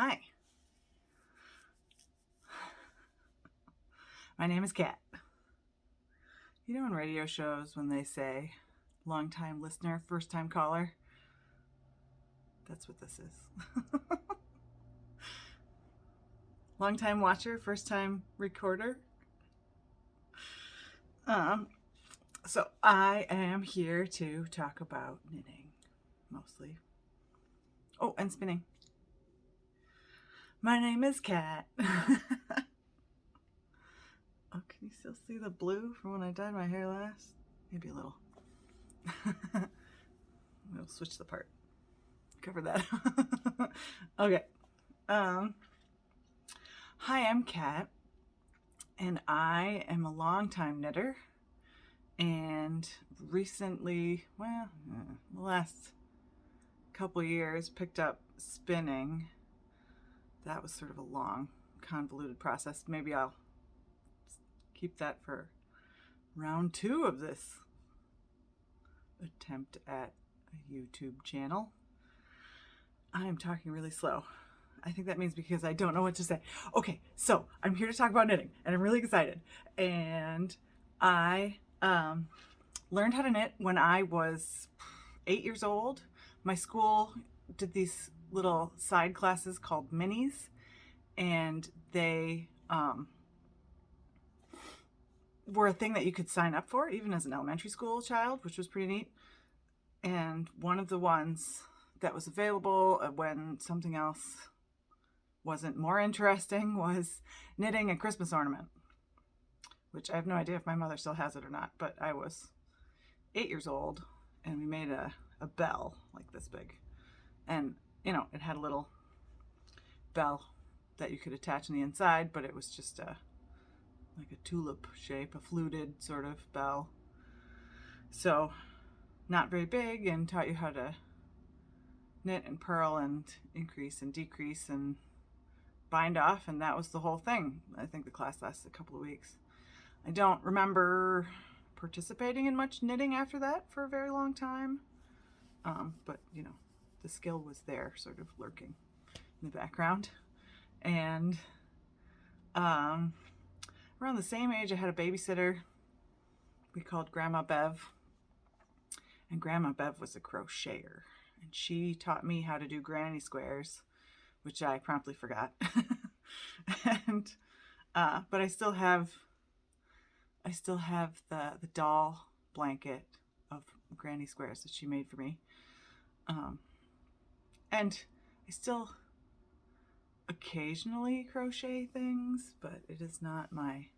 Hi, my name is Kat. You know in radio shows when they say long-time listener, first-time caller? That's what this is. Long-time watcher, first-time recorder. So I am here to talk about knitting, mostly. Oh, and spinning. My name is Kat. Oh, can you still see the blue from when I dyed my hair last? Maybe a little. We'll switch the part. Cover that. Okay. Hi, I'm Kat, and I am a longtime knitter. And recently, the last couple years, picked up spinning. That was sort of a long, convoluted process. Maybe I'll keep that for round 2 of this attempt at a YouTube channel. I am talking really slow. I think that means because I don't know what to say. Okay, so I'm here to talk about knitting, and I'm really excited. And I learned how to knit when I was 8 years old. My school did these little side classes called minis, and they were a thing that you could sign up for even as an elementary school child, which was pretty neat. And one of the ones that was available when something else wasn't more interesting was knitting a Christmas ornament, which I have no idea if my mother still has it or not, but I was 8 years old and we made a bell like this big. And, you know, it had a little bell that you could attach on the inside, but it was just like a tulip shape, a fluted sort of bell. So not very big, and taught you how to knit and purl and increase and decrease and bind off, and that was the whole thing. I think the class lasted a couple of weeks. I don't remember participating in much knitting after that for a very long time, but you know, the skill was there, sort of lurking in the background. And around the same age, I had a babysitter we called Grandma Bev, and Grandma Bev was a crocheter, and she taught me how to do granny squares, which I promptly forgot. And but I still have the doll blanket of granny squares that she made for me. And I still occasionally crochet things, but it is not my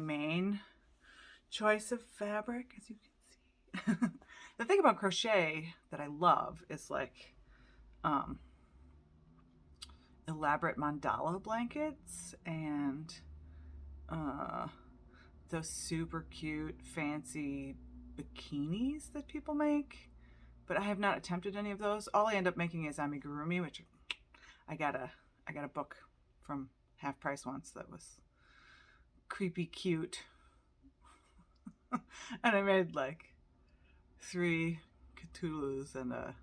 main choice of fabric, as you can see. The thing about crochet that I love is like elaborate mandala blankets and those super cute fancy bikinis that people make, but I have not attempted any of those. All I end up making is amigurumi, which I got a book from Half Price once that was creepy cute. And I made like 3 Cthulhus and a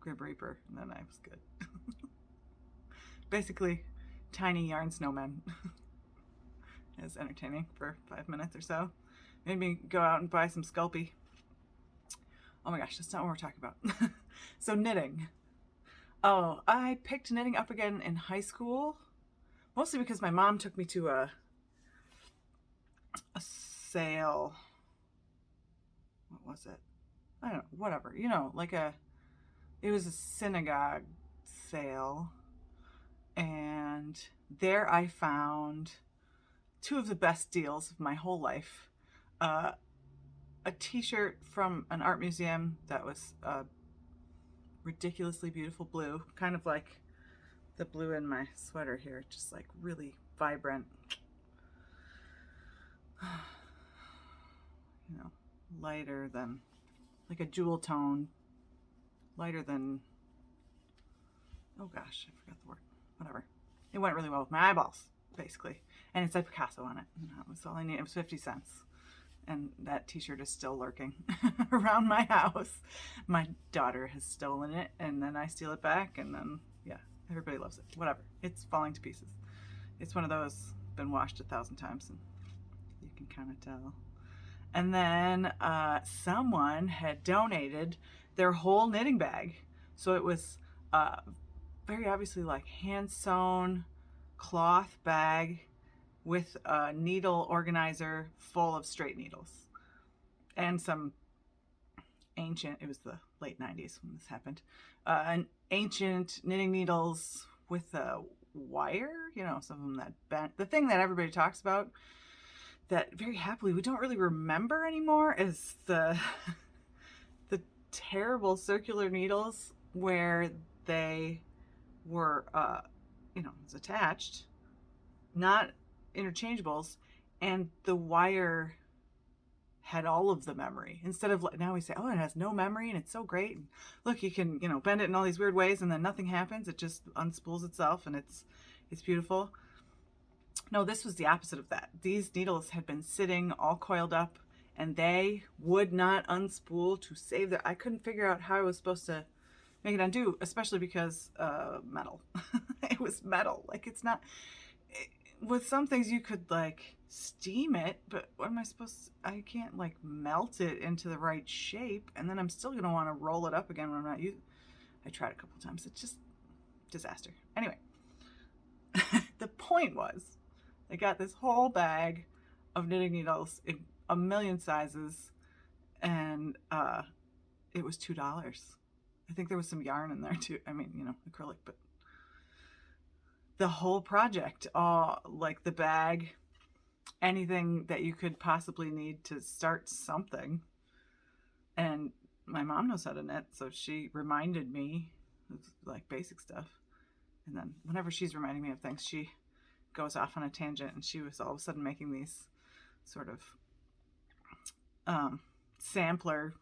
Grim Reaper, and then I was good. Basically, tiny yarn snowmen. It was entertaining for 5 minutes or so. Made me go out and buy some Sculpey. Oh my gosh, that's not what we're talking about. So knitting. Oh, I picked knitting up again in high school, mostly because my mom took me to a sale. What was it? I don't know, whatever. You know, it was a synagogue sale. And there I found 2 of the best deals of my whole life. A t-shirt from an art museum that was ridiculously beautiful blue, kind of like the blue in my sweater here, just like really vibrant, you know, lighter than, like a jewel tone, lighter than, oh gosh, I forgot the word, whatever. It went really well with my eyeballs, basically. And it said Picasso on it. And that was all I needed. It was 50 cents. And that t-shirt is still lurking around my house. My daughter has stolen it, and then I steal it back, and then, yeah, Everybody loves it. Whatever. It's falling to pieces. It's one of those, been washed 1,000 times, and you can kind of tell. And then someone had donated their whole knitting bag. So it was very obviously like hand sewn cloth bag with a needle organizer full of straight needles and some ancient, it was the late 90s when this happened, an ancient knitting needles with a wire, you know, some of them that bent. The thing that everybody talks about that very happily we don't really remember anymore is the terrible circular needles where they were, you know, it's attached, not interchangeables, and the wire had all of the memory. Instead of, now we say, oh, it has no memory and it's so great. And look, you can, you know, bend it in all these weird ways and then nothing happens. It just unspools itself and it's beautiful. No, this was the opposite of that. These needles had been sitting all coiled up and they would not unspool to save their, I couldn't figure out how I was supposed to make it undo, especially because metal. It was metal. Like, it's not, with some things you could like steam it, but what am I supposed to, I can't like melt it into the right shape, and then I'm still gonna want to roll it up again when I'm not using. I tried a couple times. It's just disaster. Anyway, the point was I got this whole bag of knitting needles in a million sizes, and it was $2. I think there was some yarn in there too. I mean, you know, acrylic, but the whole project, like the bag, anything that you could possibly need to start something. And my mom knows how to knit, so she reminded me of like basic stuff. And then whenever she's reminding me of things, she goes off on a tangent, and she was all of a sudden making these sort of sampler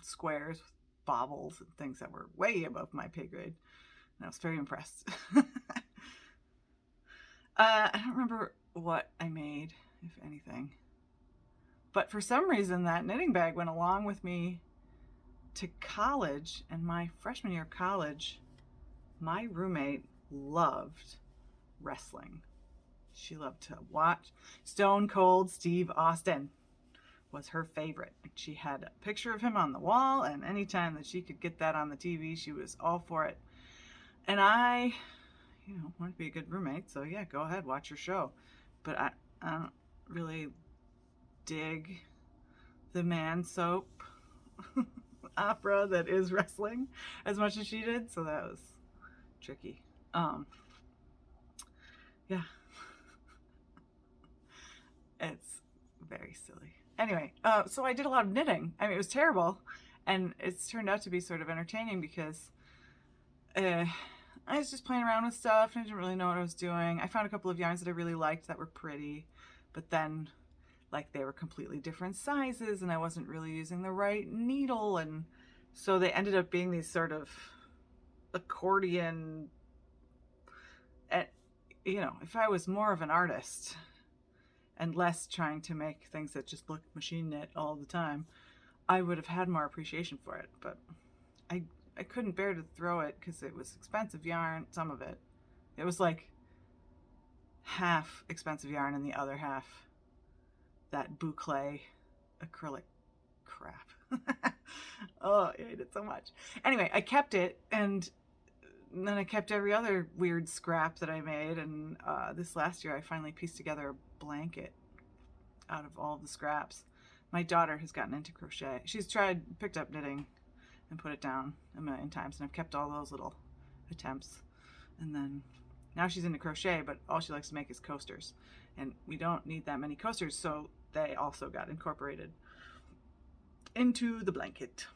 squares with bobbles and things that were way above my pay grade. And I was very impressed. I don't remember what I made, if anything. But for some reason, that knitting bag went along with me to college. And my freshman year of college, my roommate loved wrestling. She loved to watch Stone Cold Steve Austin was her favorite. She had a picture of him on the wall, and anytime that she could get that on the TV, she was all for it. And I, you know, want to be a good roommate, so yeah, go ahead, watch your show. But I don't really dig the man soap opera that is wrestling as much as she did, so that was tricky. Yeah. It's very silly. Anyway, so I did a lot of knitting. I mean, it was terrible, and it's turned out to be sort of entertaining because I was just playing around with stuff and I didn't really know what I was doing. I found a couple of yarns that I really liked that were pretty, but then like they were completely different sizes and I wasn't really using the right needle, and so they ended up being these sort of accordion. And you know, if I was more of an artist and less trying to make things that just look machine knit all the time, I would have had more appreciation for it. But I couldn't bear to throw it because it was expensive yarn, some of it. It was like half expensive yarn and the other half that boucle acrylic crap. Oh, I hate it so much. Anyway, I kept it, and then I kept every other weird scrap that I made, and this last year I finally pieced together a blanket out of all the scraps. My daughter has gotten into crochet. She's picked up knitting and put it down a million times, and I've kept all those little attempts. And then now she's into crochet, but all she likes to make is coasters, and we don't need that many coasters, so they also got incorporated into the blanket,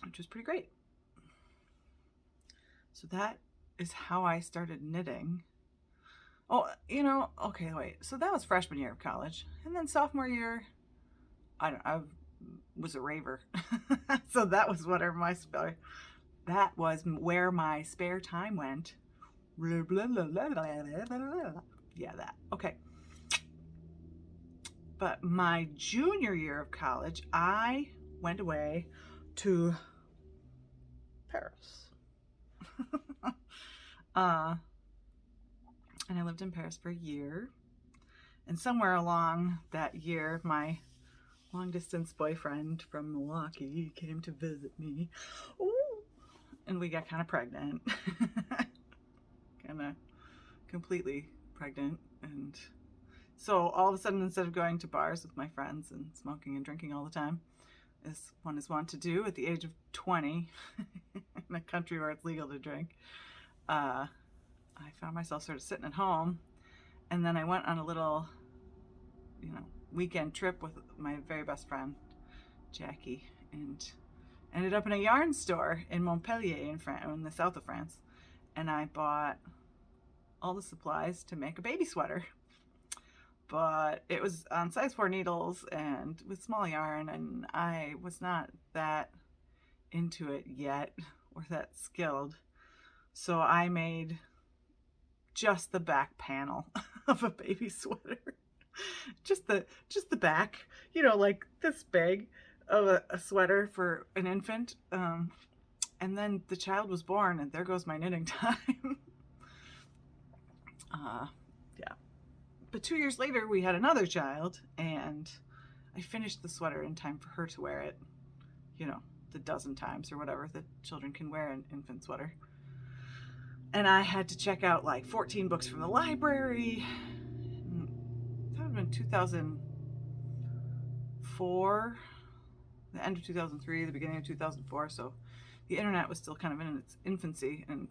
which was pretty great. So that is how I started knitting. Oh, you know, okay, wait. So that was freshman year of college, and then sophomore year, I was a raver. So that was where my spare time went. Yeah, that. Okay. But my junior year of college, I went away to Paris. Uh, and I lived in Paris for a year. And somewhere along that year, my long distance boyfriend from Milwaukee came to visit me. Ooh. And we got kind of pregnant. Kind of completely pregnant. And so all of a sudden, instead of going to bars with my friends and smoking and drinking all the time, as one is wont to do at the age of 20 in a country where it's legal to drink, I found myself sort of sitting at home. And then I went on a little, weekend trip with my very best friend, Jackie, and ended up in a yarn store in Montpellier in the south of France. And I bought all the supplies to make a baby sweater. But it was on size 4 needles and with small yarn, and I was not that into it yet or that skilled. So I made just the back panel of a baby sweater. just the back, like this big of a sweater for an infant. And then the child was born, and there goes my knitting time. Yeah. But 2 years later, we had another child, and I finished the sweater in time for her to wear it, the dozen times or whatever that children can wear an infant sweater. And I had to check out like 14 books from the library. That would have been 2004, the end of 2003, the beginning of 2004. So the internet was still kind of in its infancy, and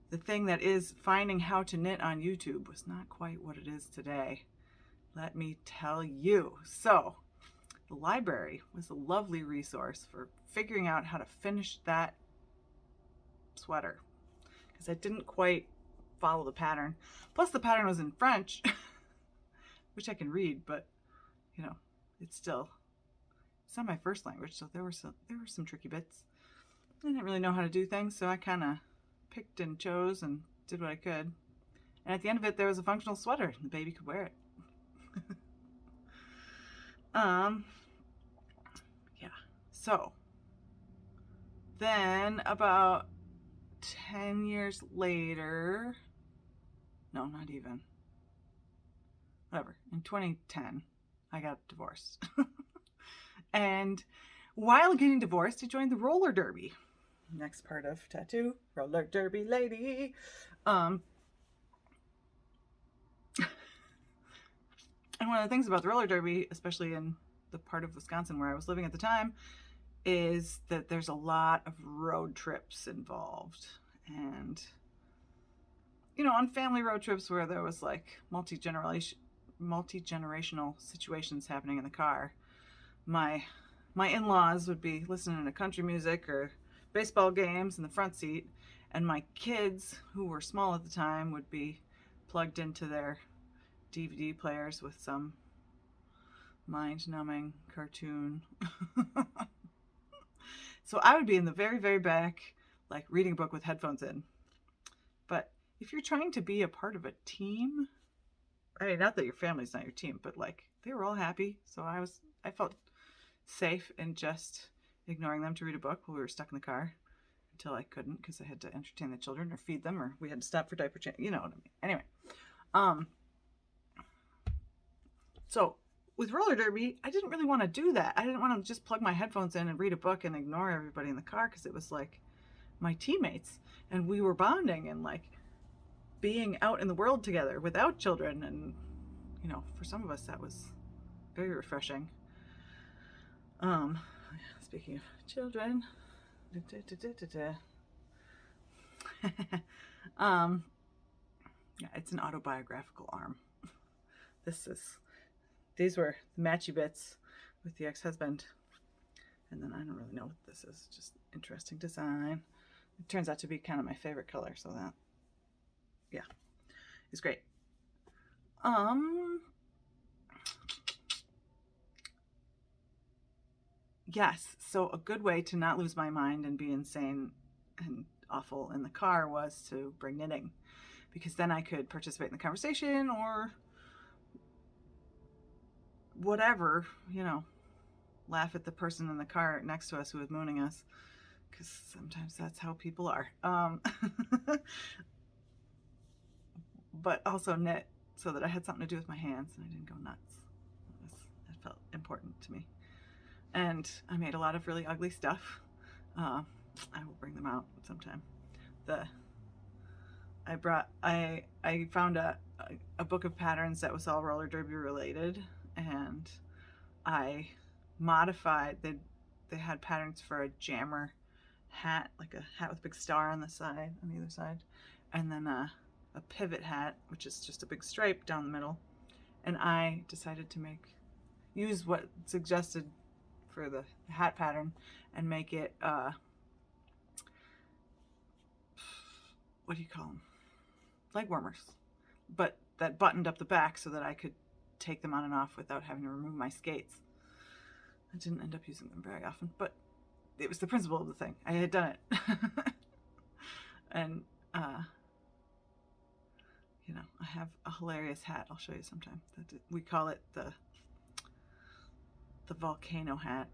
the thing that is finding how to knit on YouTube was not quite what it is today. Let me tell you. So the library was a lovely resource for figuring out how to finish that sweater, because I didn't quite follow the pattern. Plus the pattern was in French, which I can read, but it's not my first language, so there were some tricky bits. I didn't really know how to do things, so I kind of picked and chose and did what I could. And at the end of it, there was a functional sweater, and the baby could wear it. Yeah. So then about 10 years later, no, not even, whatever, in 2010, I got divorced. And while getting divorced, I joined the roller derby. Next part of tattoo, roller derby lady. And one of the things about the roller derby, especially in the part of Wisconsin where I was living at the time, is that there's a lot of road trips involved. And on family road trips where there was like multi-generational situations happening in the car, my in-laws would be listening to country music or baseball games in the front seat, and my kids, who were small at the time, would be plugged into their DVD players with some mind-numbing cartoon. So I would be in the very, very back, like reading a book with headphones in. But if you're trying to be a part of a team, I mean, not that your family's not your team, but like they were all happy, so I felt safe in just ignoring them to read a book while we were stuck in the car until I couldn't, because I had to entertain the children or feed them, or we had to stop for diaper change. You know what I mean. Anyway, so with roller derby, I didn't really want to do that. I didn't want to just plug my headphones in and read a book and ignore everybody in the car, because it was like my teammates, and we were bonding and like being out in the world together without children. And for some of us that was very refreshing. Speaking of children, yeah, it's an autobiographical arm. These were the matchy bits with the ex-husband, and then I don't really know what this is. Just interesting design. It turns out to be kind of my favorite color, so that, yeah, it's great. Yes, so a good way to not lose my mind and be insane and awful in the car was to bring knitting, because then I could participate in the conversation or whatever, laugh at the person in the car next to us who was mooning us, because sometimes that's how people are. But also knit so that I had something to do with my hands and I didn't go nuts. It felt important to me. And I made a lot of really ugly stuff. I will bring them out sometime. I found a book of patterns that was all roller derby related, and I modified. They had patterns for a jammer hat, like a hat with a big star on the side, on either side, and then a pivot hat, which is just a big stripe down the middle. And I decided to use what suggested for the hat pattern and make it what do you call them? Leg warmers, but that buttoned up the back so that I could take them on and off without having to remove my skates. I didn't end up using them very often, but it was the principle of the thing. I had done it. And you know, I have a hilarious hat I'll show you sometime. We call it the volcano hat.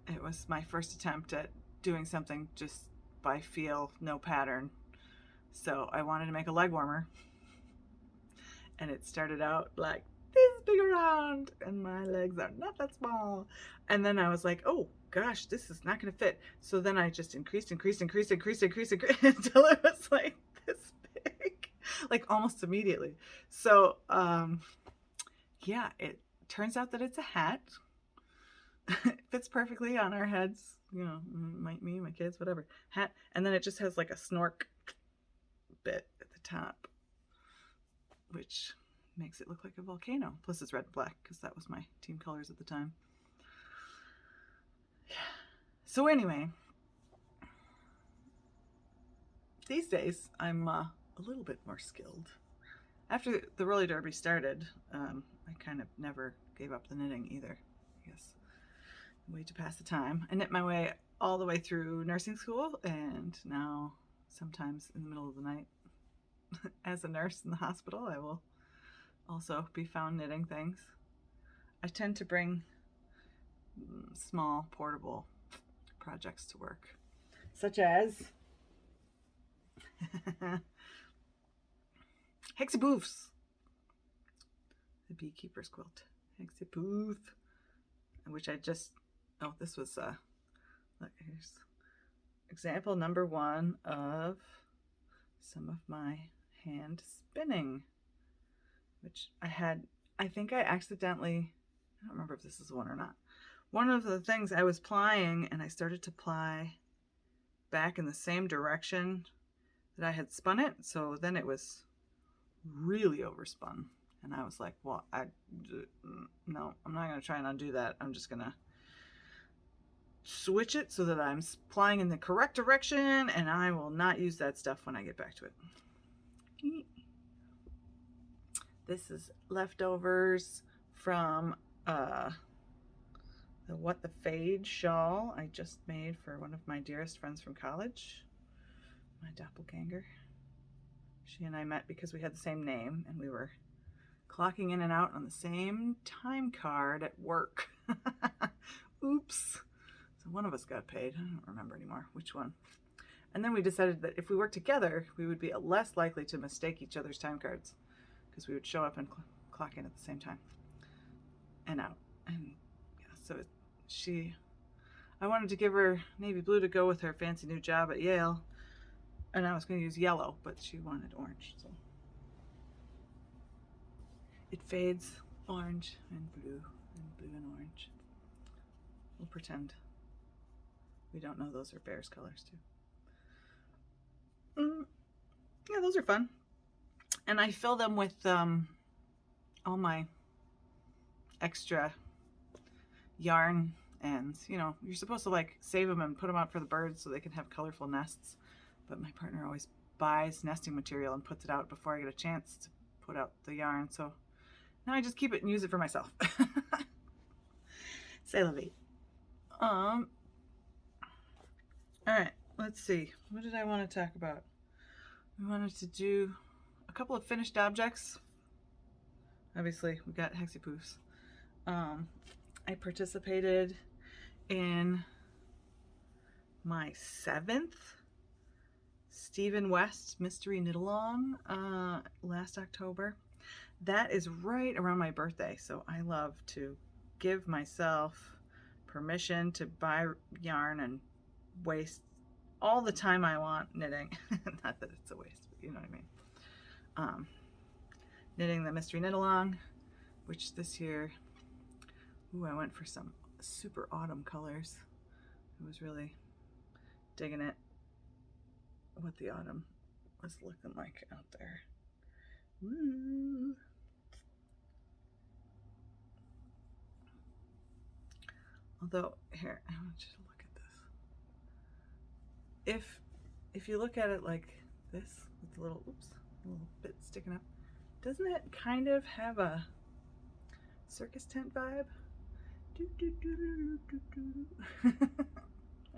It was my first attempt at doing something just by feel, no pattern. So I wanted to make a leg warmer, and it started out like this big around, and my legs are not that small. And then I was like, oh gosh, this is not going to fit. So then I just increased until it was like this big, like almost immediately. So yeah, it turns out that it's a hat. It fits perfectly on our heads, you know, me, my kids, whatever. Hat. And then it just has like a snork bit at the top, which makes it look like a volcano. Plus it's red and black because that was my team colors at the time. So anyway, these days I'm a little bit more skilled. After the roller derby started, I kind of never gave up the knitting either, I guess. Way to pass the time. I knit my way all the way through nursing school, and now sometimes in the middle of the night as a nurse in the hospital, I will also be found knitting things. I tend to bring small portable projects to work, such as Hexaboofs, the beekeeper's quilt. Hexaboof, which I just, oh, this was, look, here's example number 1 of some of my hand spinning, which I think I accidentally, I don't remember if this is one or not. One of the things I was plying, and I started to ply back in the same direction that I had spun it, so then it was really overspun. And I was like, well, no, I'm not going to try and undo that. I'm just going to switch it so that I'm plying in the correct direction, and I will not use that stuff when I get back to it. This is leftovers from the What the Fade shawl I just made for one of my dearest friends from college, my doppelganger. She and I met because we had the same name, and we were clocking in and out on the same time card at work. Oops. So one of us got paid. I don't remember anymore which one. And then we decided that if we worked together, we would be less likely to mistake each other's time cards, because we would show up and clock in at the same time and out. And yeah, so I wanted to give her navy blue to go with her fancy new job at Yale, and I was going to use yellow, but she wanted orange. So it fades orange and blue and orange. We'll pretend we don't know those are Bear's colors too. Yeah, those are fun. And I fill them with all my extra yarn ends. You know, you're supposed to like save them and put them out for the birds so they can have colorful nests. But my partner always buys nesting material and puts it out before I get a chance to put out the yarn. So now I just keep it and use it for myself. C'est la vie. All right, let's see. What did I want to talk about? We wanted to do a couple of finished objects. Obviously, we got hexapoofs. I participated in my 7th Stephen West Mystery Knit Along last October. That is right around my birthday, so I love to give myself permission to buy yarn and waste all the time I want knitting. Not that it's a waste, but you know what I mean. Knitting the Mystery Knit Along, which this year, ooh, I went for some super autumn colors. I was really digging it, what the autumn was looking like out there. Woo. Although, here, I want you to look at this. If you look at it like this, with the little, oops, little bit sticking up, doesn't it kind of have a circus tent vibe?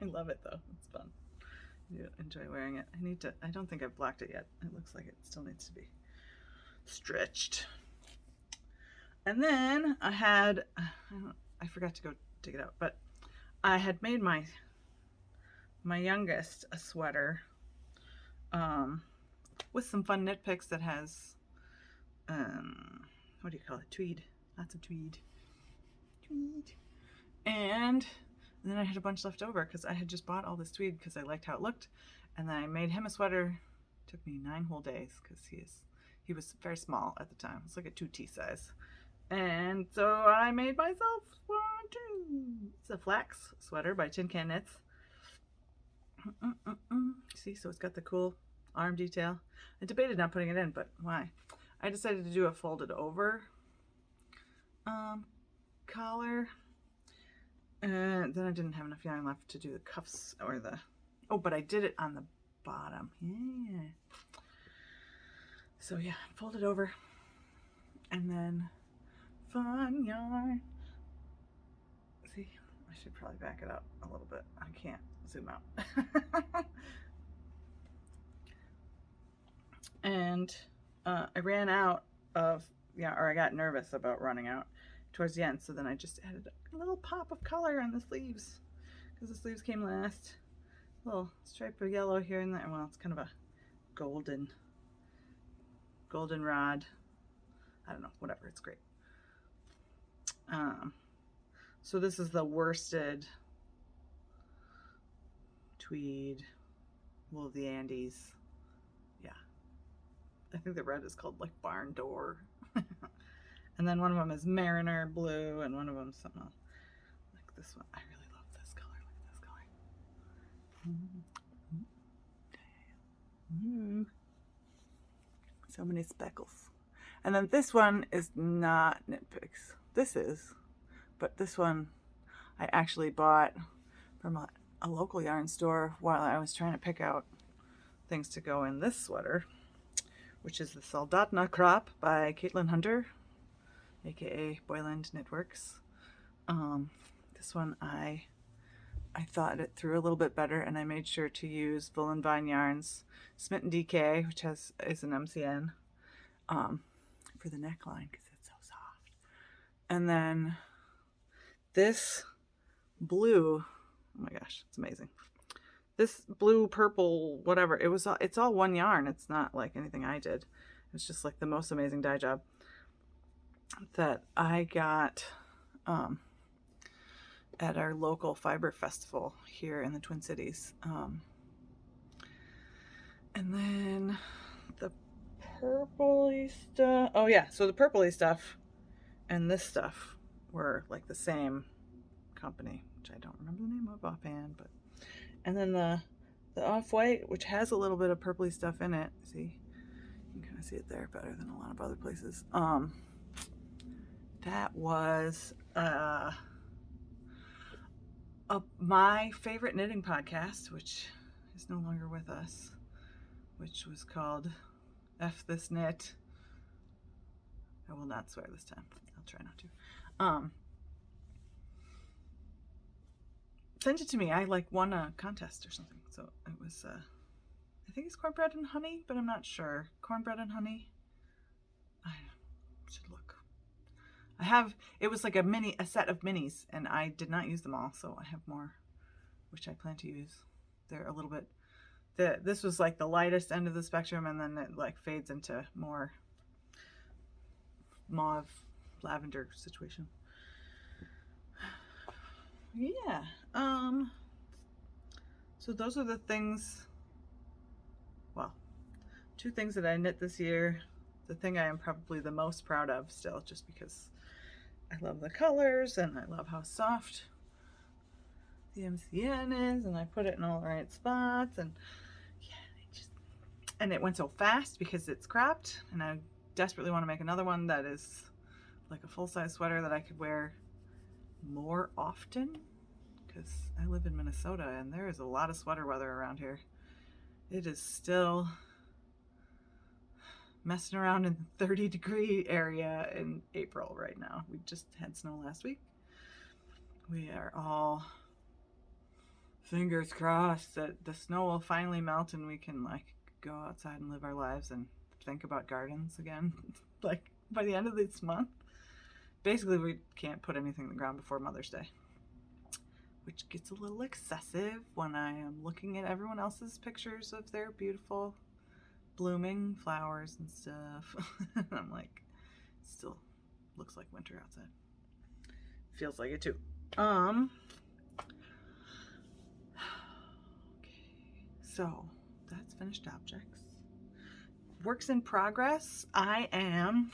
I love it though, it's fun. You enjoy wearing it. I don't think I've blocked it yet. It looks like it still needs to be stretched. And then I had, I forgot to go dig it out, but I had made my youngest a sweater with some fun knit picks that has, what do you call it? Tweed. Lots of tweed. And then I had a bunch left over because I had just bought all this tweed because I liked how it looked. And then I made him a sweater. It took me 9 whole days because he was very small at the time. It's like a 2T size. And so I made myself one too. It's a Flax sweater by TinCan Knits. See, so it's got the cool arm detail. I debated not putting it in, but why? I decided to do a folded over collar. And then I didn't have enough yarn left to do the cuffs or the, oh, but I did it on the bottom. Yeah. So yeah, fold it over and then fun yarn. See, I should probably back it up a little bit. I can't zoom out. And I ran out of, yeah, or I got nervous about running out towards the end. So then I just added a little pop of color on the sleeves because the sleeves came last. A little stripe of yellow here and there. Well, it's kind of a golden rod. I don't know, whatever, it's great. So this is the worsted tweed wool of the Andes. Yeah, I think the red is called like barn door. And then one of them is mariner blue and one of them something else. Like this one. I really love this color. Look at this color. So many speckles. And then this one is not knit picks. This is, but this one I actually bought from a local yarn store while I was trying to pick out things to go in this sweater, which is the Soldotna crop by Caitlin Hunter, aka Boyland Knitworks. This one I thought it through a little bit better, and I made sure to use Woolen Vine Yarns Smitten DK, which is an MCN, for the neckline because it's so soft. And then this blue, oh my gosh, it's amazing. This blue, purple, whatever, it's all one yarn. It's not like anything I did. It's just like the most amazing dye job that I got at our local fiber festival here in the Twin Cities. And then the purpley stuff, oh yeah, so the purpley stuff and this stuff were like the same company, which I don't remember the name of offhand, but, and then the off-white, which has a little bit of purpley stuff in it, see, you can kind of see it there better than a lot of other places. That was my favorite knitting podcast, which is no longer with us, which was called F This Knit. I will not swear this time. I'll try not to. Send it to me. I like won a contest or something. So it was, I think it's cornbread and honey, but I'm not sure. Cornbread and honey. I should look. It was like a set of minis, and I did not use them all, so I have more, which I plan to use They're a little bit, this was like the lightest end of the spectrum, and then it like fades into more mauve lavender situation. Yeah. So those are the things, well, 2 things that I knit this year. The thing I am probably the most proud of still, just because I love the colors and I love how soft the MCN is, and I put it in all the right spots, and yeah, and it went so fast because it's cropped, and I desperately want to make another one that is like a full-size sweater that I could wear more often, because I live in Minnesota and there is a lot of sweater weather around here. It is still messing around in the 30-degree area in April right now. We just had snow last week. We are all fingers crossed that the snow will finally melt and we can like go outside and live our lives and think about gardens again. Like by the end of this month. Basically, we can't put anything in the ground before Mother's Day, which gets a little excessive when I am looking at everyone else's pictures of their beautiful blooming flowers and stuff. I'm like, still looks like winter outside. Feels like it too. Okay, so that's finished objects. Works in progress. I am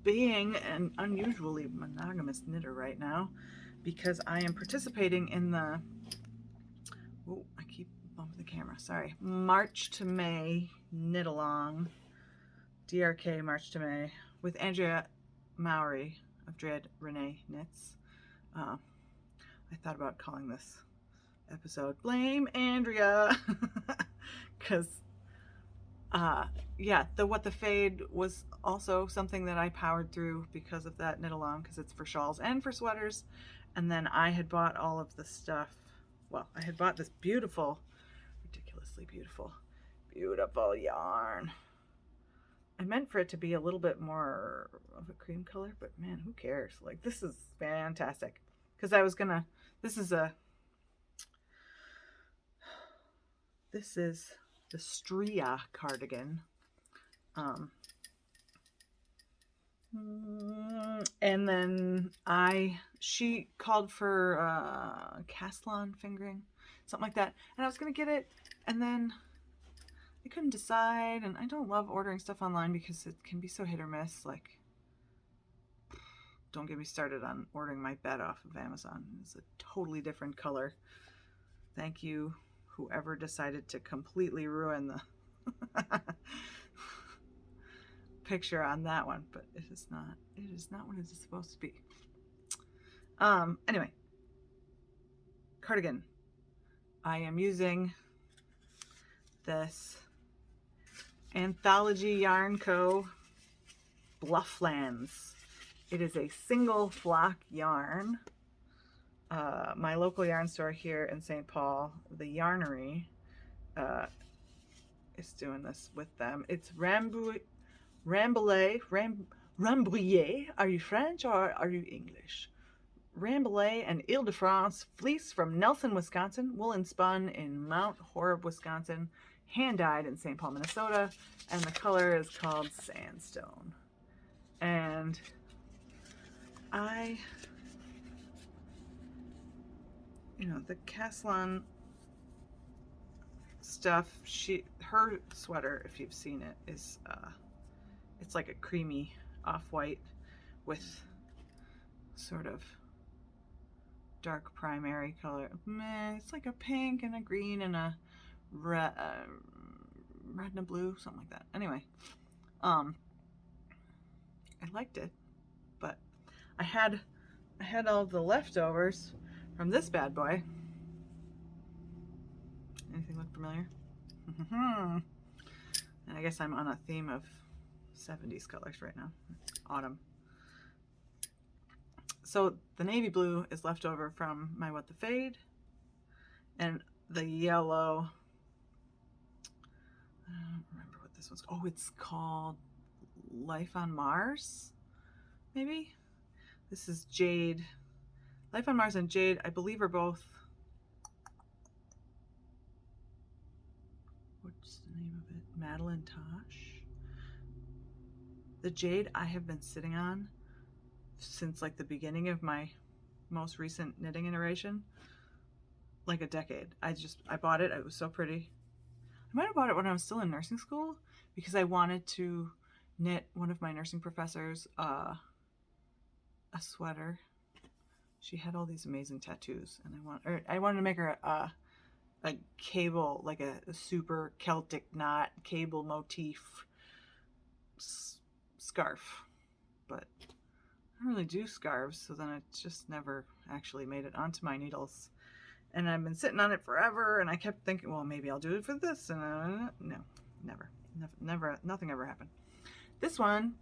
being an unusually monogamous knitter right now because I am participating in the, oh, I keep bumping the camera, sorry, March to May knit along, DRK March to May, with Andrea Mowry of Dread Renee Knits. I thought about calling this episode Blame Andrea because yeah, the What the Fade was also something that I powered through because of that knit along, because it's for shawls and for sweaters. And then I had bought all of the stuff. Well, I had bought this beautiful, ridiculously beautiful yarn. I meant for it to be a little bit more of a cream color, but man, who cares? Like, this is fantastic. Because I was gonna, this is the Stria Cardigan. And then she called for Caslon fingering, something like that. And I was gonna get it, and then I couldn't decide. And I don't love ordering stuff online because it can be so hit or miss. Like, don't get me started on ordering my bed off of Amazon. It's a totally different color. Thank you, whoever decided to completely ruin the picture on that one, but it is not what it is supposed to be. Anyway, cardigan. I am using this Anthology Yarn Co. Blufflands. It is a single flock yarn. My local yarn store here in St. Paul, the Yarnery, is doing this with them. It's Rambouillet. Are you French or are you English? Rambouillet and Ile-de-France fleece from Nelson, Wisconsin, woolen spun in Mount Horeb, Wisconsin, hand dyed in St. Paul, Minnesota, and the color is called Sandstone. And the Caslon stuff, her sweater, if you've seen it, is it's like a creamy off-white with sort of dark primary color. It's like a pink and a green and a red and a blue, something like that. Anyway, I liked it, but I had all the leftovers from this bad boy. Anything look familiar? And I guess I'm on a theme of 70s colors right now. Autumn. So the navy blue is left over from my What the Fade, and the yellow, I don't remember what this one's. Oh, it's called Life on Mars, maybe? This is Jade. Life on Mars and Jade, I believe, are both what's the name of it? Madeline Tosh. The jade I have been sitting on since like the beginning of my most recent knitting iteration, like a decade. I bought it. It was so pretty. I might have bought it when I was still in nursing school because I wanted to knit one of my nursing professors a sweater. She had all these amazing tattoos, and I wanted to make her a cable, like a super Celtic knot cable motif scarf, but I don't really do scarves, so then it just never actually made it onto my needles. And I've been sitting on it forever, and I kept thinking, well, maybe I'll do it for this, and no, never, nothing ever happened. This one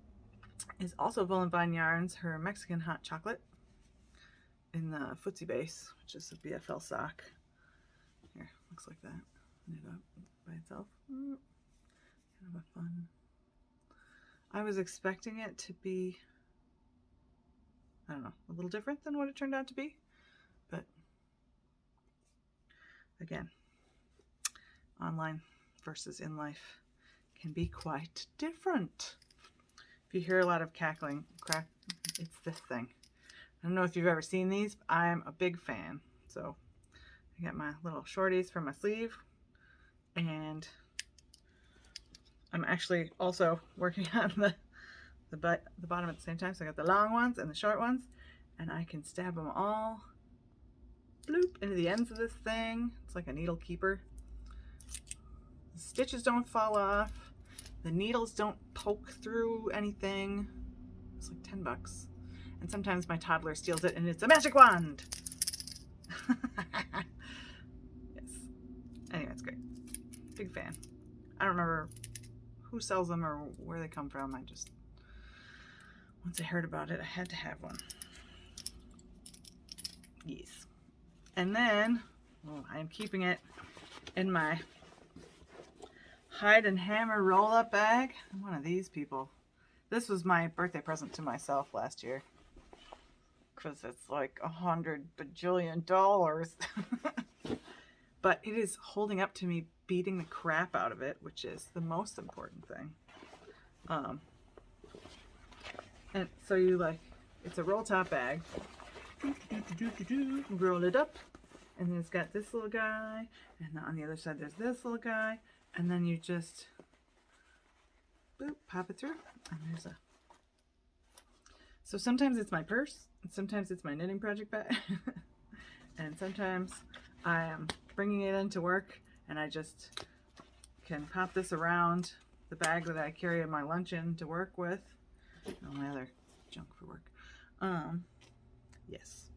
is also Boyland Yarns, her Mexican hot chocolate in the footsie base, which is a BFL sock. Here, looks like that. Knit up by itself. Kind of a fun. I was expecting it to be, I don't know, a little different than what it turned out to be, but again, online versus in life can be quite different. If you hear a lot of cackling, it's this thing. I don't know if you've ever seen these, but I'm a big fan. So I got my little shorties for my sleeve, and I'm actually also working on the bottom at the same time. So I got the long ones and the short ones, and I can stab them all bloop into the ends of this thing. It's like a needle keeper. The stitches don't fall off. The needles don't poke through anything. It's like 10 bucks. And sometimes my toddler steals it and it's a magic wand. Yes. Anyway, it's great. Big fan. I don't remember who sells them or where they come from. Once I heard about it, I had to have one. Yes. And then, I am keeping it in my hide and hammer roll-up bag. I'm one of these people. This was my birthday present to myself last year, because it's like $100 bajillion. But it is holding up to me beating the crap out of it, which is the most important thing. And so it's a roll top bag. Roll it up, and then it's got this little guy, and on the other side there's this little guy, and then you just boop, pop it through, and there's a. So sometimes it's my purse, and sometimes it's my knitting project bag, and sometimes I am bringing it into work, and I just can pop this around the bag that I carry in my luncheon to work with. All my other junk for work. Yes.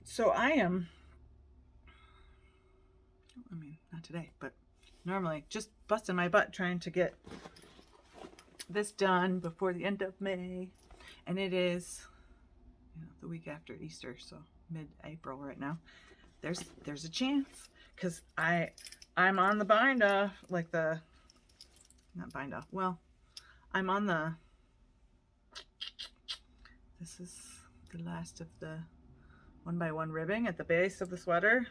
So I am, not today, but normally just busting my butt trying to get this done before the end of May. And it is, the week after Easter, so mid-April right now. There's a chance, because I'm on the bind off, not bind off, well, I'm on the, this is the last of the 1x1 ribbing at the base of the sweater,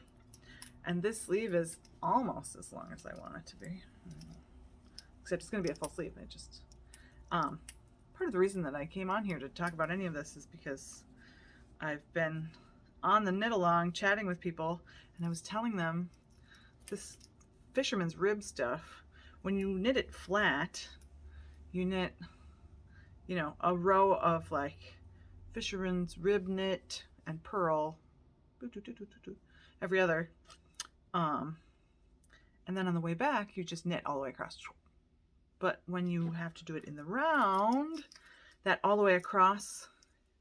and this sleeve is almost as long as I want it to be, except it's going to be a full sleeve. Part of the reason that I came on here to talk about any of this is because I've been on the knit along chatting with people, and I was telling them this fisherman's rib stuff, when you knit it flat, you knit, a row of like fisherman's rib knit and purl every other, and then on the way back you just knit all the way across. But when you have to do it in the round, that all the way across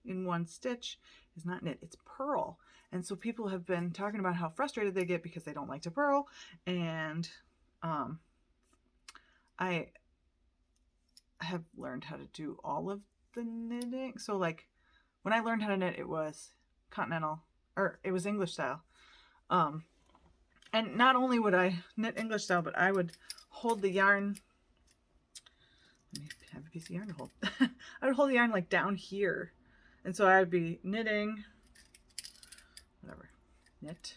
in one stitch is not knit, it's purl. And so people have been talking about how frustrated they get because they don't like to purl, and I have learned how to do all of the knitting. So like when I learned how to knit, it was continental, or it was English style. And not only would I knit English style, but I would hold the yarn. Let me have a piece of yarn to hold. I would hold the yarn like down here. And so I would be knitting, knit,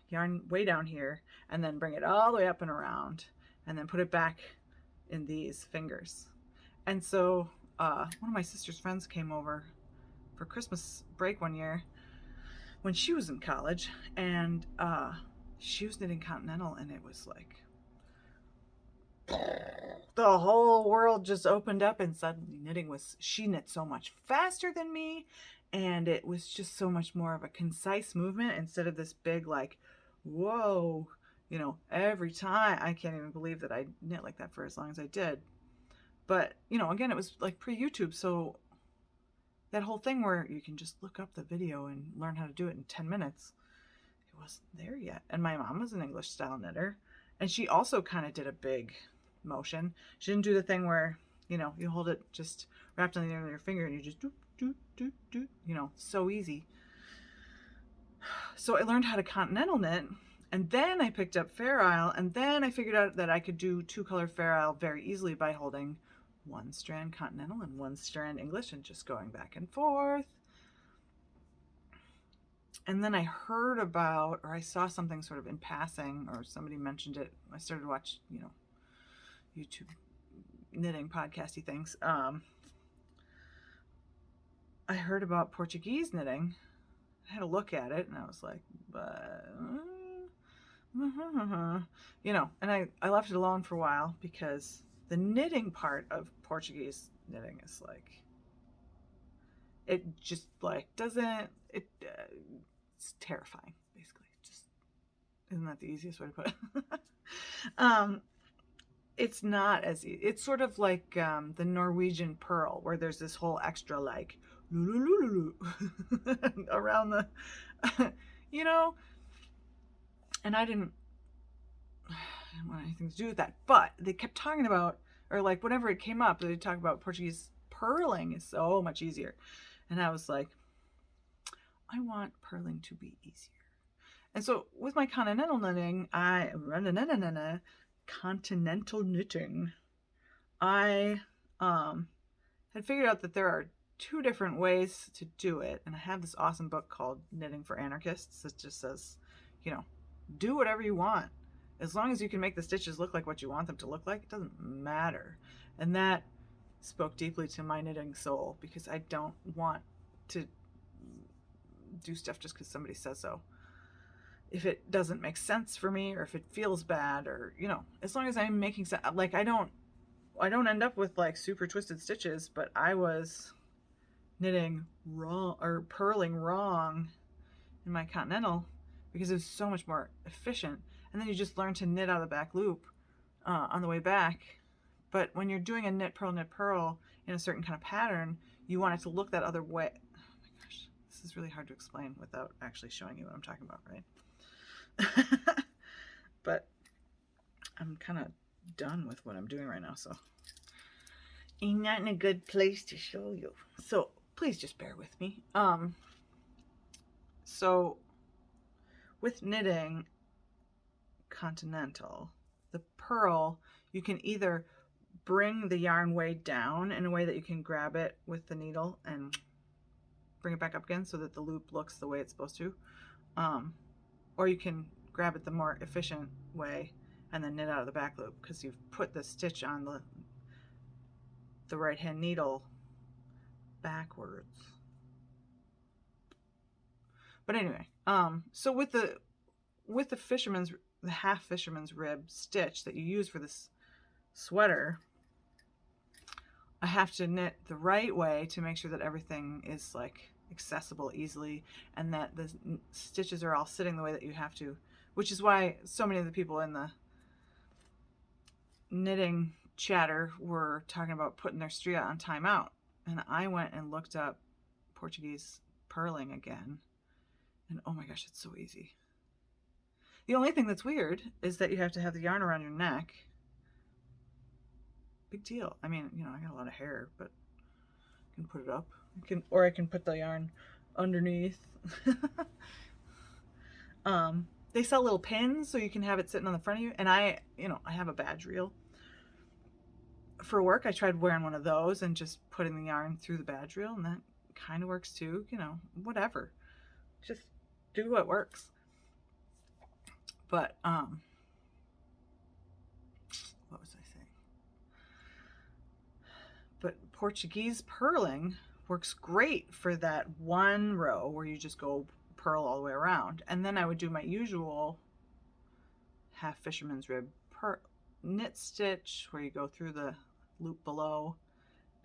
yarn way down here. and then bring it all the way up and around, and then put it back in these fingers. And so one of my sister's friends came over for Christmas break one year when she was in college, and she was knitting continental, and it was like the whole world just opened up, and suddenly she knit so much faster than me, and it was just so much more of a concise movement instead of this big like, whoa, every time. I can't even believe that I knit like that for as long as I did. But again, it was like pre-YouTube, so that whole thing where you can just look up the video and learn how to do it in 10 minutes, it wasn't there yet. And my mom was an English style knitter, and she also kind of did a big motion. She didn't do the thing where, you hold it just wrapped on the end of your finger and you just do, so easy. So I learned how to continental knit, and then I picked up Fair Isle, and then I figured out that I could do 2-color Fair Isle very easily by holding 1 strand continental and 1 strand English and just going back and forth. And then I heard about, or I saw something sort of in passing, or somebody mentioned it. I started to watch, YouTube knitting podcasty things. I heard about Portuguese knitting. I had a look at it, and I was like, but, and I left it alone for a while because the knitting part of Portuguese knitting is like, it just like doesn't, it's terrifying, basically. Just, isn't that the easiest way to put it? It's not as easy. It's sort of like the Norwegian purl, where there's this whole extra like around the, and I didn't want anything to do with that. But they kept talking about, or like whenever it came up, they talk about Portuguese purling is so much easier. And I was like, I want purling to be easier. And so with my continental knitting, I had figured out that there are 2 different ways to do it. And I have this awesome book called Knitting for Anarchists that just says, do whatever you want. As long as you can make the stitches look like what you want them to look like, it doesn't matter. And that spoke deeply to my knitting soul, because I don't want to do stuff just because somebody says so. If it doesn't make sense for me, or if it feels bad, or as long as I'm making sense, like I don't end up with like super twisted stitches, but I was knitting wrong or purling wrong in my continental because it was so much more efficient. And then you just learn to knit out of the back loop on the way back. But when you're doing a knit purl in a certain kind of pattern, you want it to look that other way. Oh my gosh, this is really hard to explain without actually showing you what I'm talking about, right? But I'm kind of done with what I'm doing right now, so I'm not in a good place to show you. So please just bear with me. So with knitting continental, the purl, you can either bring the yarn way down in a way that you can grab it with the needle and bring it back up again so that the loop looks the way it's supposed to, or you can grab it the more efficient way and then knit out of the back loop because you've put the stitch on the right hand needle backwards. But anyway, so with the half fisherman's rib stitch that you use for this sweater, I have to knit the right way to make sure that everything is like accessible easily and that the stitches are all sitting the way that you have to, which is why so many of the people in the knitting chatter were talking about putting their Stria on timeout. And I went and looked up Portuguese purling again, and oh my gosh, it's so easy. The only thing that's weird is that you have to have the yarn around your neck. Big deal. I mean, I got a lot of hair, but I can put it up. I can put the yarn underneath. They sell little pins so you can have it sitting on the front of you. And I have a badge reel. For work, I tried wearing one of those and just putting the yarn through the badge reel, and that kind of works too. Whatever. Just do what works. But Portuguese purling works great for that one row where you just go purl all the way around. And then I would do my usual half fisherman's rib knit stitch where you go through the loop below,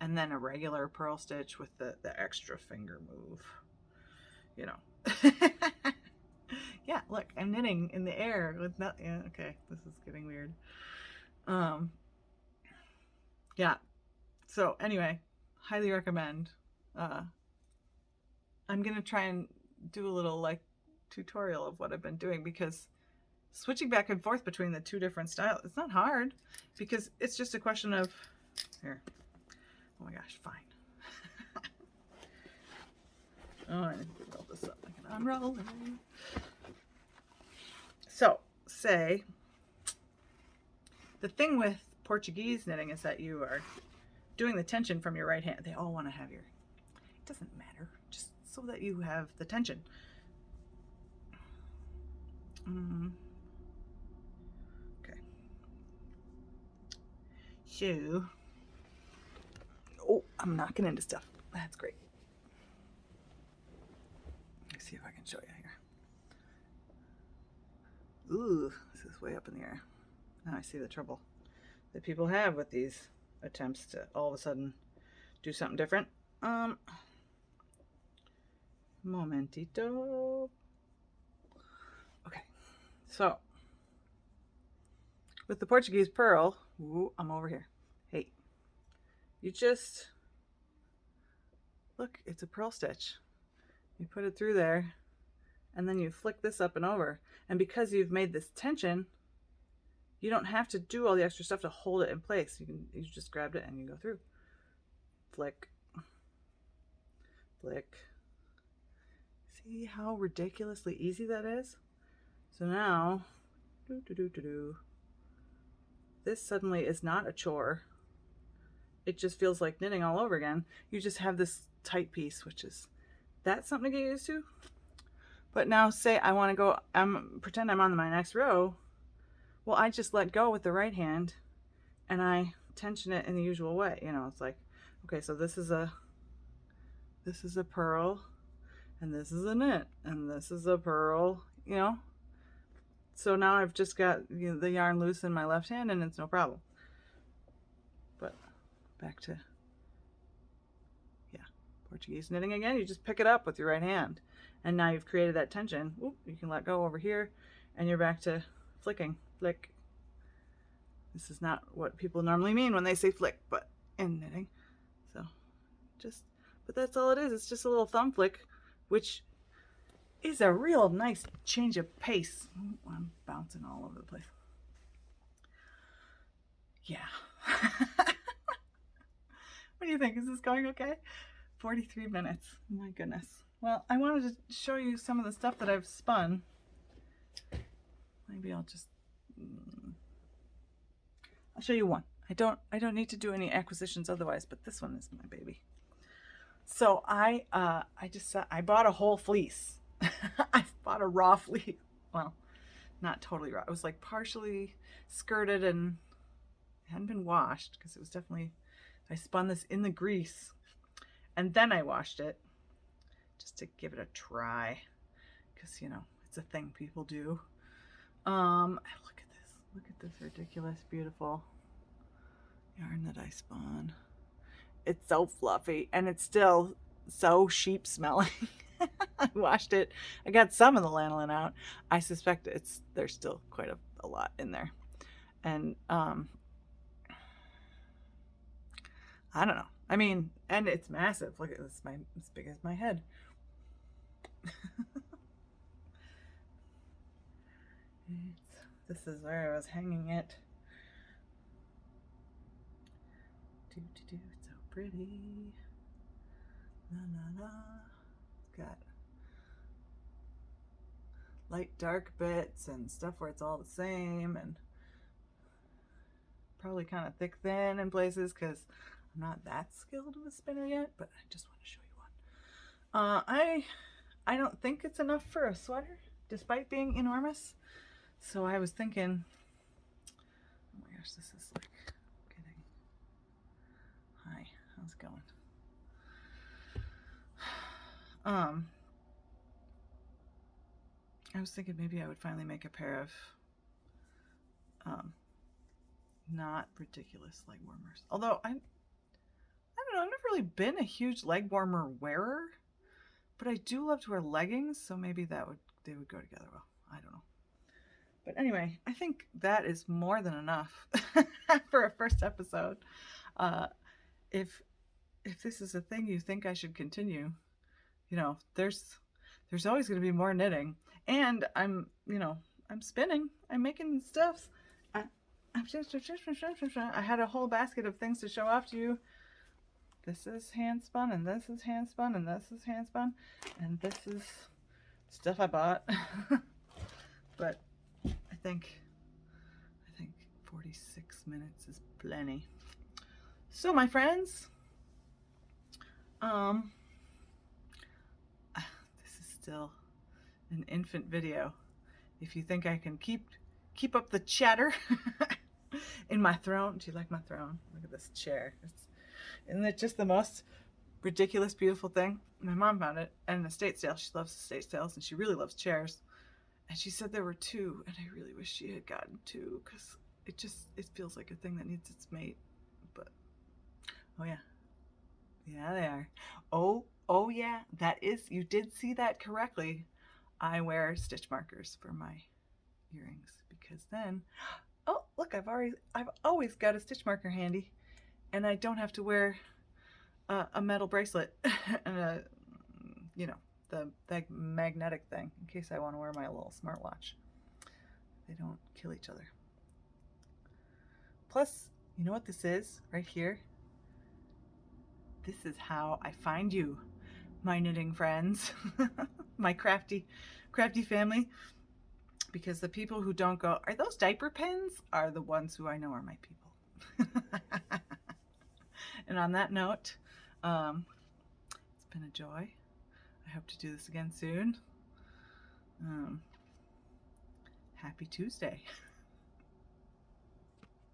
and then a regular purl stitch with the extra finger move, you know. Yeah, look, I'm knitting in the air with nothing. Yeah, okay, this is getting weird. Yeah, so anyway, highly recommend. I'm gonna try and do a little like tutorial of what I've been doing, because switching back and forth between the two different styles, it's not hard, because it's just a question of, here, oh my gosh, fine. Oh, I need to roll this up. I can unroll it. So, say, the thing with Portuguese knitting is that you are doing the tension from your right hand. They all want to have your, it doesn't matter, just so that you have the tension. Okay. So, oh, I'm knocking into stuff. That's great. Let's see if I can show you here. Ooh, this is way up in the air. Now I see the trouble that people have with these attempts to all of a sudden do something different. Momentito. Okay, so with the Portuguese purl, ooh, I'm over here. Hey, you just look, it's a purl stitch. You put it through there, and then you flick this up and over. And because you've made this tension, you don't have to do all the extra stuff to hold it in place. You just grabbed it and you go through. Flick. Flick. See how ridiculously easy that is? So now, this suddenly is not a chore. It just feels like knitting all over again. You just have this tight piece, which is, that's something to get used to. But now say I want to go, pretend I'm on my next row. Well, I just let go with the right hand and I tension it in the usual way. You know, it's like, okay, so this is a purl, and this is a knit, and this is a purl, you know. So now I've just got, you know, the yarn loose in my left hand and it's no problem. But back to, yeah, Portuguese knitting again. You just pick it up with your right hand. And now you've created that tension. Oop, you can let go over here and you're back to flicking. Flick. This is not what people normally mean when they say flick, but in knitting. So just, but that's all it is. It's just a little thumb flick, which is a real nice change of pace. Ooh, I'm bouncing all over the place. Yeah. What do you think? Is this going okay? 43 minutes. My goodness. Well, I wanted to show you some of the stuff that I've spun. Maybe I'll just, I'll show you one. I don't need to do any acquisitions otherwise, but this one is my baby. So I bought a whole fleece. I bought a raw fleece. Well, not totally raw. It was like partially skirted and hadn't been washed, because it was definitely, I spun this in the grease and then I washed it just to give it a try, because, you know, it's a thing people do. Look at this ridiculous, beautiful yarn that I spun. It's so fluffy and it's still so sheep smelling. I washed it. I got some of the lanolin out. I suspect there's still quite a lot in there. And I don't know. I mean, and it's massive. Look at this, as big as my head. This is where I was hanging it. It's so pretty. La la la. It's got light dark bits and stuff where it's all the same, and probably kind of thick thin in places because I'm not that skilled of a spinner yet, but I just want to show you one. I don't think it's enough for a sweater, despite being enormous. So I was thinking, oh my gosh, this is like getting high. How's it going? I was thinking maybe I would finally make a pair of not ridiculous leg warmers. Although I don't know, I've never really been a huge leg warmer wearer, but I do love to wear leggings, so maybe they would go together well. I don't know. But anyway, I think that is more than enough for a first episode. If this is a thing you think I should continue, you know, there's always going to be more knitting, and I'm spinning, I'm making stuffs. I had a whole basket of things to show off to you. This is hand spun, and this is hand spun, and this is hand spun, and this is stuff I bought. But I think 46 minutes is plenty. So my friends, this is still an infant video. If you think I can keep up the chatter in my throne. Do you like my throne? Look at this chair. Isn't it just the most ridiculous, beautiful thing? My mom found it at an estate sale. She loves estate sales, and she really loves chairs. And she said there were 2, and I really wish she had gotten 2, because it feels like a thing that needs its mate. But oh yeah, they are. Oh yeah, you did see that correctly. I wear stitch markers for my earrings, because then, oh look, I've always got a stitch marker handy, and I don't have to wear a metal bracelet and the magnetic thing in case I want to wear my little smartwatch. They don't kill each other. Plus, you know what this is right here? This is how I find you, my knitting friends, my crafty family. Because the people who don't go, are those diaper pins, are the ones who I know are my people. And on that note, it's been a joy. I hope to do this again soon. Happy Tuesday.